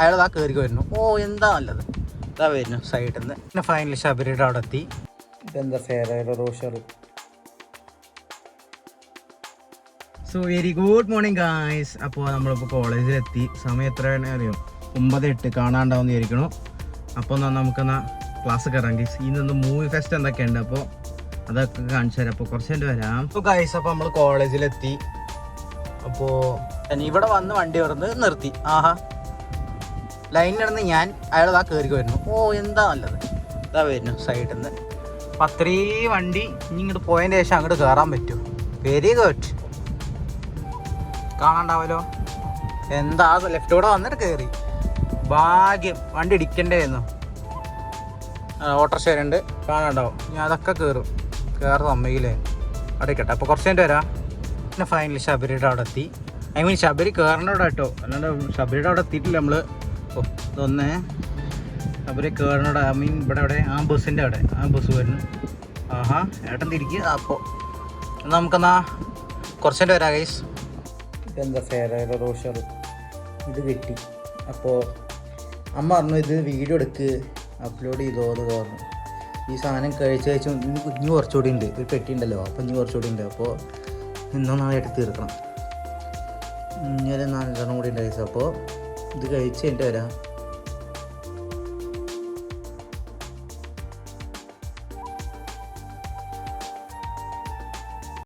അയാൾ ആ കയറി വരുന്നു. ഓ എന്താ നല്ലത്, ഇതാ വരുന്നു സൈഡിൽ നിന്ന്. പിന്നെ ഫൈനലി ശബരിയുടെ അവിടെ എത്തി. ഇതെന്താ fair Rocher. So very good morning guys. അപ്പോൾ നമ്മളിപ്പോൾ കോളേജിലെത്തി. സമയം എത്ര വേണേ അറിയോ? 9:08 കാണാണ്ടാവും വിചാരിക്കണു. അപ്പോൾ നമുക്കെന്നാ ക്ലാസ് കയറാം ഗൈസ്. ഈ നിന്ന് മൂവി ഫെസ്റ്റ് എന്തൊക്കെയുണ്ട്, അപ്പോൾ അതൊക്കെ കാണിച്ചു തരാം. അപ്പോൾ കുറച്ച് കഴിഞ്ഞ് വരാം. അപ്പോൾ ഗൈസ്, അപ്പോൾ നമ്മൾ കോളേജിലെത്തി. അപ്പോൾ ഇവിടെ വന്ന് വണ്ടി പറഞ്ഞ് നിർത്തി. ആഹാ, ലൈനിലിരുന്ന് ഞാൻ അയാൾ ആ കയറി വരുന്നു. ഓ എന്താ നല്ലത്, ഇതാ വരുന്നു സൈഡിൽ നിന്ന്. അപ്പം അത്രയും വണ്ടി ഇനി ഇങ്ങോട്ട് പോയതിൻ്റെ ശേഷം അങ്ങോട്ട് കയറാൻ പറ്റുമോ? Very good. കാണാണ്ടാവല്ലോ. എന്താ ലെഫ്റ്റോടെ വന്നിട്ട് കയറി. ഭാഗ്യം, വണ്ടി ഇടിക്കണ്ടായിരുന്നു. ഓട്ടോറിക്ഷ ഉണ്ട്, കാണാണ്ടാവും. ഞാൻ അതൊക്കെ കയറും. കയറും അമ്മയിലേ അടയ്ക്കട്ടെ. അപ്പോൾ കുറച്ച് കഴിഞ്ഞിട്ട് വരാം. പിന്നെ ഫൈനലി ശബരിയുടെ അവിടെ എത്തി. ഐ മീൻ ശബരി കയറേണ്ട അവിടെ കേട്ടോ, അല്ലാണ്ട് ശബരിയുടെ അവിടെ എത്തിയിട്ടില്ല നമ്മൾ. ഓ ഇതൊന്നേ ശബരി കയറേണ്ട, ഐ മീൻ ഇവിടെ ആ ബസ്സിൻ്റെ അവിടെ ആ ബസ് വരുന്നു. ആഹാ, ഏട്ടൻ തിരിക്കുക. അപ്പോൾ നമുക്കെന്നാ കുറച്ച് കഴിഞ്ഞിട്ട് വരാം ഗൈസ്. ഇതെന്താ ഫെയർ റോഷർ, ഇത് കിട്ടി. അപ്പോൾ അമ്മ പറഞ്ഞു ഇത് വീഡിയോ എടുക്ക്, അപ്ലോഡ് ചെയ്തോ എന്ന് പറഞ്ഞു. ഈ സാധനം കഴിച്ച് ഇനി കുറച്ചുകൂടി ഉണ്ട്. ഒരു പെട്ടി ഉണ്ടല്ലോ, അപ്പോൾ ഇനി കുറച്ചുകൂടി ഉണ്ട്. അപ്പോൾ ഇന്നോ നാളായിട്ട് തീർക്കണം. ഇങ്ങനെ 4 കൂടി ഉണ്ട് ഗൈസ്. അപ്പോൾ ഇത് കഴിച്ച് കഴിഞ്ഞിട്ട് വരാം.